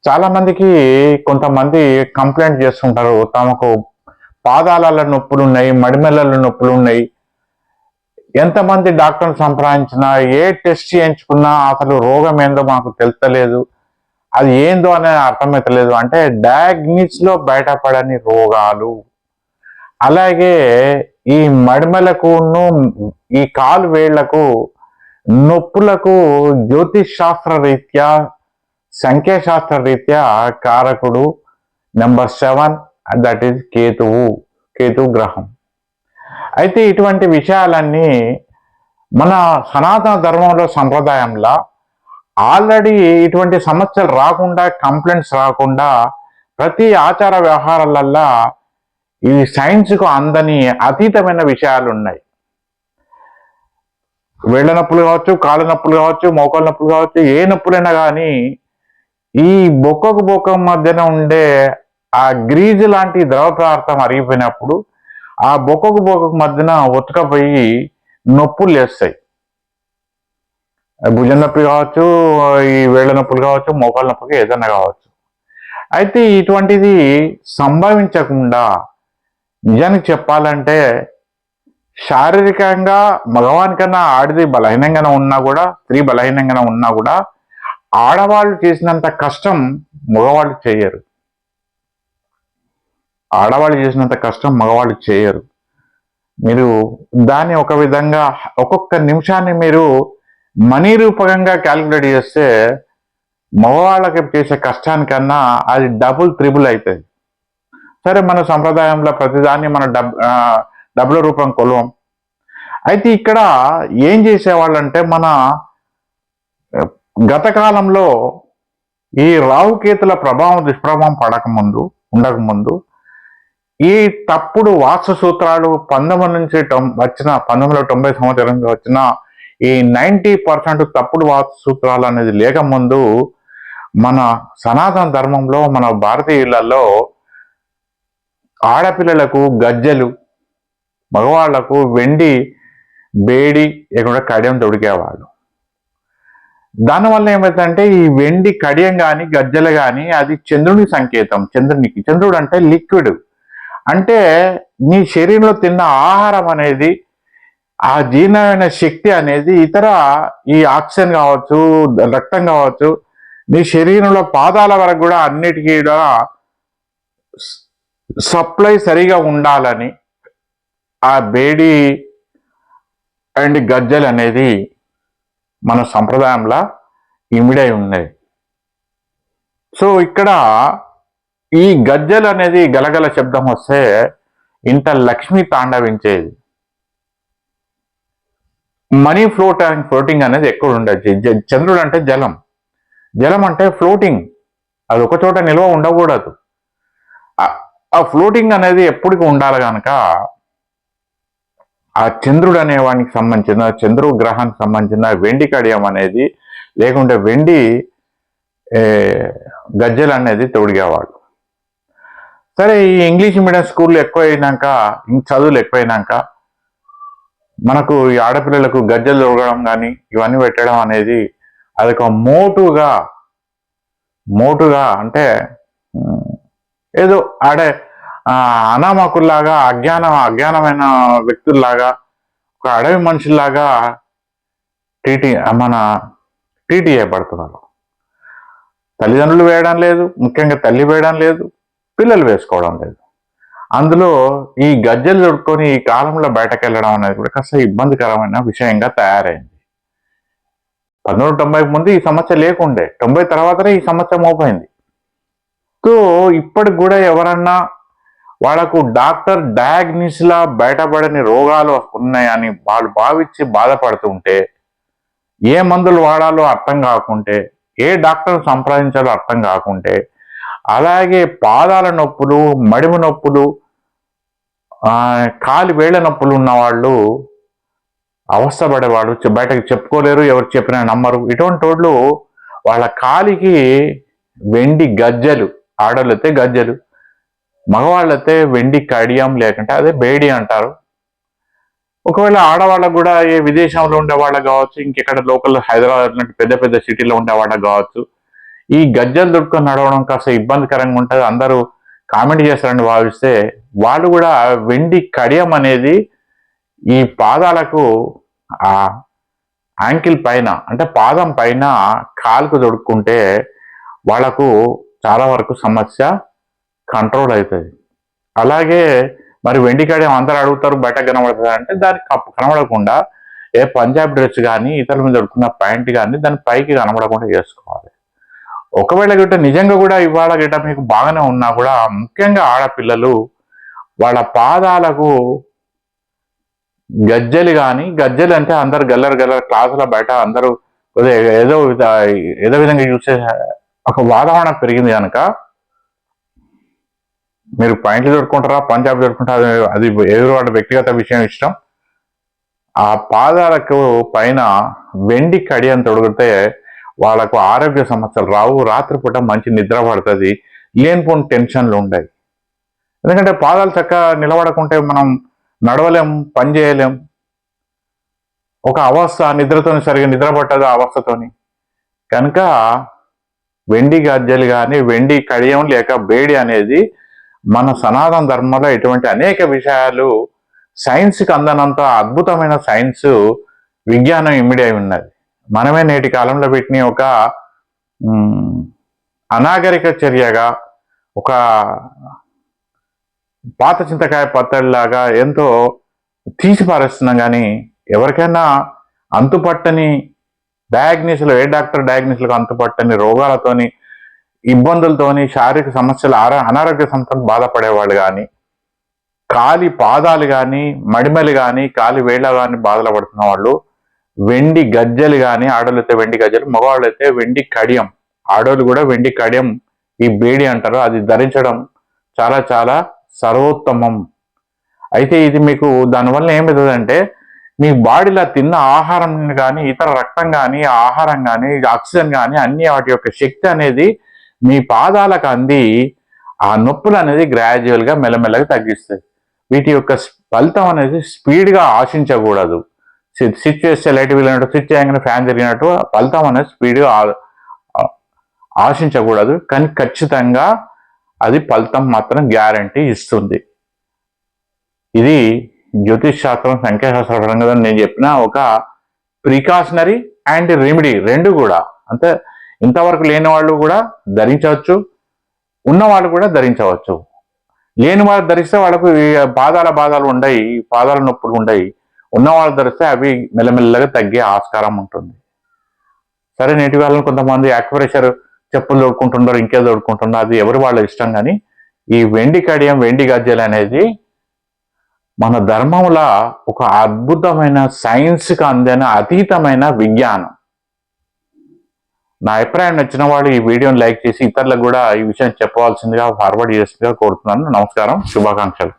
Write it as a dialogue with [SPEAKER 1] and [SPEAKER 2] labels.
[SPEAKER 1] చాలా మందికి కొంతమంది కంప్లైంట్ చేస్తుంటారు. తమకు పాదాలలో నొప్పులున్నాయి, మడిమెలలో నొప్పులున్నాయి. ఎంతమంది డాక్టర్ని సంప్రదించినా, ఏ టెస్ట్ చేయించుకున్నా అసలు రోగం ఏందో మాకు తెలుస్తలేదు. అది ఏందో అనేది అర్థమవుతలేదు. అంటే డయాగ్నిస్లో బయటపడని రోగాలు. అలాగే ఈ మడిమెలకును ఈ కాలు వేళ్లకు నొప్పులకు జ్యోతిష్ శాస్త్ర రీత్యా, సంఖ్యాశాస్త్ర రీత్యా కారకుడు నెంబర్ 7, దట్ ఈజ్ కేతు గ్రహం. అయితే ఇటువంటి విషయాలన్నీ మన సనాతన ధర్మంలో సంప్రదాయంలో ఆల్రెడీ ఇటువంటి సమస్యలు రాకుండా, కంప్లైంట్స్ రాకుండా ప్రతి ఆచార వ్యవహారాలల్లో ఈ సైన్స్కు అందని అతీతమైన విషయాలు ఉన్నాయి. వేళ్ల నొప్పులు కావచ్చు, కాళ్ళ నొప్పులు కావచ్చు, మోకాళ్ళ నొప్పులు కావచ్చు, ఏ నొప్పులైనా కానీ ఈ బొక్కకు మధ్యన ఉండే ఆ గ్రీజు లాంటి ద్రవ పదార్థం అరిగిపోయినప్పుడు ఆ బొక్కకు మధ్యన ఉతకపోయి నొప్పులు లేస్తాయి. భుజం నొప్పి కావచ్చు, ఈ వేళ్ల నొప్పులు కావచ్చు, మోకాళ్ళ నొప్పులు ఏదైనా కావచ్చు. అయితే ఇటువంటిది సంభవించకుండా నిజానికి చెప్పాలంటే శారీరకంగా మగవానికన్నా ఆడిది బలహీనంగానే ఉన్నా కూడా, స్త్రీ బలహీనంగానే ఉన్నా కూడా ఆడవాళ్ళు చేసినంత కష్టం మగవాళ్ళు చేయరు. ఆడవాళ్ళు చేసినంత కష్టం మగవాళ్ళు చేయరు. మీరు దాన్ని ఒక విధంగా ఒక్కొక్క నిమిషాన్ని మీరు మనీ రూపకంగా క్యాలిక్యులేట్ చేస్తే మగవాళ్ళకి చేసే కష్టానికన్నా అది డబుల్ త్రిబుల్ అవుతుంది. సరే, మన సంప్రదాయంలో ప్రతిదాన్ని మన డబ్బుల రూపం కొలవం. అయితే ఇక్కడ ఏం చేసేవాళ్ళంటే మన గత కాలంలో ఈ రాహుకేతుల ప్రభావం దుష్ప్రభావం ఉండకముందు ఈ తప్పుడు వాస్తు సూత్రాలు 1990 సంవత్సరంలో వచ్చిన ఈ 90% తప్పుడు వాస్తు సూత్రాలు అనేది లేకముందు మన సనాతన ధర్మంలో, మన భారతీయులలో ఆడపిల్లలకు గజ్జెలు, మగవాళ్లకు వెండి బేడి లేకుండా కడియం తొడిగేవాళ్ళు. దానివల్ల ఏమైందంటే ఈ వెండి కడియం కానీ గజ్జెలు కానీ అది చంద్రుని సంకేతం. చంద్రుడు అంటే లిక్విడ్. అంటే నీ శరీరంలో తిన్న ఆహారం అనేది, ఆ జీర్ణమైన శక్తి అనేది ఇతర ఈ ఆక్సిజన్ కావచ్చు, రక్తం కావచ్చు, నీ శరీరంలో పాదాల వరకు కూడా అన్నిటికీ కూడా సప్లై సరిగా ఉండాలని ఆ బేడి అండ్ గజ్జలు అనేది మన సంప్రదాయంలో ఇమిడై ఉన్నాయి. సో ఇక్కడ ఈ గజ్జలు అనేది గలగల శబ్దం వస్తే ఇంత లక్ష్మి తాండవించేది. మనీ ఫ్లోటింగ్ అనేది ఎక్కడ ఉండదు. చంద్రుడు అంటే జలం అంటే ఫ్లోటింగ్, అది ఒక చోట నిల్వ ఉండకూడదు. ఆ ఫ్లోటింగ్ అనేది ఎప్పటికీ ఉండాలి కనుక ఆ చంద్రుడు అనే వానికి సంబంధించిన, చంద్రు గ్రహానికి సంబంధించిన వెండి కడియం అనేది లేకుంటే వెండి గజ్జలు అనేది తొడిగేవాళ్ళు. సరే, ఈ ఇంగ్లీష్ మీడియం స్కూళ్ళు ఎక్కువైనాక, చదువులు ఎక్కువైనాక మనకు ఈ ఆడపిల్లలకు గజ్జలు తొడగడం కానీ ఇవన్నీ పెట్టడం అనేది అదొక మోటుగా అంటే ఏదో అనామకుల్లాగా, అజ్ఞానమైన వ్యక్తుల్లాగా, ఒక అడవి మనుషుల్లాగా ట్రీట్ చేయబడుతున్నారు. తల్లిదండ్రులు వేయడం లేదు, ముఖ్యంగా తల్లి వేయడం లేదు, పిల్లలు వేసుకోవడం లేదు. అందులో ఈ గజ్జలు దొరుకుని ఈ కాలంలో బయటకు వెళ్ళడం అనేది కూడా కాస్త ఇబ్బందికరమైన విషయంగా తయారైంది. 1990 ముందు ఈ సమస్య లేకుండే, 90 తర్వాతనే ఈ సమస్య మోపైంది. సో ఇప్పటికి కూడా ఎవరన్నా వాళ్ళకు డాక్టర్ డయాగ్నిస్లా బయటపడని రోగాలు ఉన్నాయని వాళ్ళు భావించి బాధపడుతుంటే, ఏ మందులు వాడాలో అర్థం కాకుంటే, ఏ డాక్టర్ సంప్రదించాలో అర్థం కాకుంటే, అలాగే పాదాల నొప్పులు, మడిమ నొప్పులు, కాలి వేళ్ల నొప్పులు ఉన్నవాళ్ళు అవస్థపడేవాళ్ళు బయటకు చెప్పుకోలేరు, ఎవరు చెప్పినా నమ్మరు. ఇటువంటి వాళ్ళు వాళ్ళ కాలికి వెండి గజ్జలు, ఆడవాళ్ళైతే గజ్జలు, మగవాళ్ళైతే వెండి కడియం లేకుంటే అదే బేడి అంటారు. ఒకవేళ ఆడవాళ్ళకు కూడా ఏ విదేశంలో ఉండే వాళ్ళకు కావచ్చు, ఇంకెక్కడ లోకల్ హైదరాబాద్ లాంటి పెద్ద పెద్ద సిటీలో ఉండే వాళ్ళకు కావచ్చు, ఈ గజ్జలు దొడుకొని నడవడం కాస్త ఇబ్బందికరంగా ఉంటుంది, అందరూ కామెంట్ చేస్తారని భావిస్తే వాళ్ళు కూడా వెండి కడియం అనేది ఈ పాదాలకు ఆ యాంకిల్ పైన అంటే పాదం పైన కాలుకు దొడుక్కుంటే వాళ్ళకు చాలా వరకు సమస్య కంట్రోల్ అవుతుంది. అలాగే మరి వెండి కడియం అందరూ అడుగుతారు బయట కనబడుతుంది అంటే దానికి కనబడకుండా ఏ పంజాబ్ డ్రెస్ కానీ ఇతరుల మీద దొరుకుతున్న ప్యాంట్ కానీ దాని పైకి కనబడకుండా చేసుకోవాలి. ఒకవేళ గిట్ట నిజంగా కూడా ఇవాళ గిట్ట మీకు బాగానే ఉన్నా కూడా ముఖ్యంగా ఆడపిల్లలు వాళ్ళ పాదాలకు గజ్జలు కానీ, గజ్జలు అంటే అందరు గల్లరు క్లాసుల బయట అందరూ ఏదో ఏదో విధంగా చూసే ఒక వాతావరణం పెరిగింది కనుక మీరు పాయింట్లు దొరుకుంటారా పంజాబ్ దొరుకుంటారా అది ఎవరు వాళ్ళ వ్యక్తిగత విషయం ఇష్టం. ఆ పాదాలకు పైన వెండి కడియం తొడిగితే వాళ్ళకు ఆరోగ్య సమస్యలు రావు, రాత్రిపూట మంచి నిద్ర పడుతుంది, లేనిపోని టెన్షన్లు ఉంటాయి. ఎందుకంటే పాదాలు చక్కగా నిలబడకుంటే మనం నడవలేం, పని చేయలేం. ఒక అవస్థ నిద్రతోని సరిగా నిద్ర పట్టదు అవస్థతోని. కనుక వెండి గజ్జలు కానీ వెండి కడియం లేక బేడి అనేది మన సనాతన ధర్మంలో ఇటువంటి అనేక విషయాలు సైన్స్కి అందనంత అద్భుతమైన సైన్స్ విజ్ఞానం ఇమిడి ఉన్నది. మనమే నేటి కాలంలో వీటిని ఒక అనాగరిక చర్యగా, ఒక పాత చింతకాయ పత్తడిలాగా ఎంతో తీసిపారేస్తున్నాం. కానీ ఎవరికైనా అంతుపట్టని డయాగ్నోసిస్లు, ఏ డాక్టర్ డయాగ్నోసిస్లకు అంతుపట్టని రోగాలతోని, ఇబ్బందులతోని, శారీరక సమస్యలు, అనారోగ్య సమస్యలు బాధపడేవాళ్ళు కానీ, కాలి పాదాలు కానీ, మడిమలు కానీ, కాలి వేళ్ళ కానీ బాధలు పడుతున్న వాళ్ళు వెండి గజ్జలు కానీ, ఆడోళ్ళు అయితే వెండి గజ్జలు, మగవాళ్ళు అయితే వెండి కడియం, ఆడోళ్ళు కూడా వెండి కడియం, ఈ బేడి అంటారు, అది ధరించడం చాలా చాలా సర్వోత్తమం. అయితే ఇది మీకు దానివల్ల ఏమవుతుందంటే మీ బాడీలో తిన్న ఆహారం కానీ, ఇతర రక్తం కానీ, ఆహారం కానీ, ఆక్సిజన్ కానీ అన్ని వాటి యొక్క శక్తి అనేది మీ పాదాలకు అంది ఆ నొప్పులు అనేది గ్రాడ్యువల్గా మెల్లమెల్లగా తగ్గిస్తుంది. వీటి యొక్క ఫలితం అనేది స్పీడ్గా ఆశించకూడదు. స్విచ్ చేస్తే లైట్ వెళ్ళినట్టు, స్విచ్ చేయగానే ఫ్యాన్ తిరిగినట్టు ఫలితం అనేది స్పీడ్గా ఆశించకూడదు. కానీ ఖచ్చితంగా అది ఫలితం మాత్రం గ్యారంటీ ఇస్తుంది. ఇది జ్యోతిష్ శాస్త్రం, సంఖ్యాశాస్త్ర పరంగా నేను చెప్పిన ఒక ప్రికాషనరీ అండ్ రెమెడీ రెండు కూడా. అంటే ఇంతవరకు లేని వాళ్ళు కూడా ధరించవచ్చు, ఉన్నవాళ్ళు కూడా ధరించవచ్చు. లేని వాళ్ళు ధరిస్తే వాళ్ళకు బాధాలు ఉండయి, పాదాల నొప్పులు ఉండయి. ఉన్నవాళ్ళు ధరిస్తే అవి మెల్లమెల్లగా తగ్గే ఆస్కారం ఉంటుంది. సరే, నేటి వాళ్ళని కొంతమంది యాక్యుప్రెషర్ చెప్పులు తోడుకుంటున్నారు, ఇంకేదో తోడుకుంటున్నారు, అది ఎవరు వాళ్ళ ఇష్టం. కానీ ఈ వెండి కడియం, వెండి గజ్జలు అనేది మన ధర్మంలో ఒక అద్భుతమైన సైన్స్కి అందిన అతీతమైన విజ్ఞానం. నా అభిప్రాయం నచ్చిన వాళ్ళు ఈ వీడియోని లైక్ చేసి ఇతరులకు కూడా ఈ విషయం చెప్పవలసిందిగా ఫార్వర్డ్ చేసిందిగా కోరుతున్నాను. నమస్కారం, శుభాకాంక్షలు.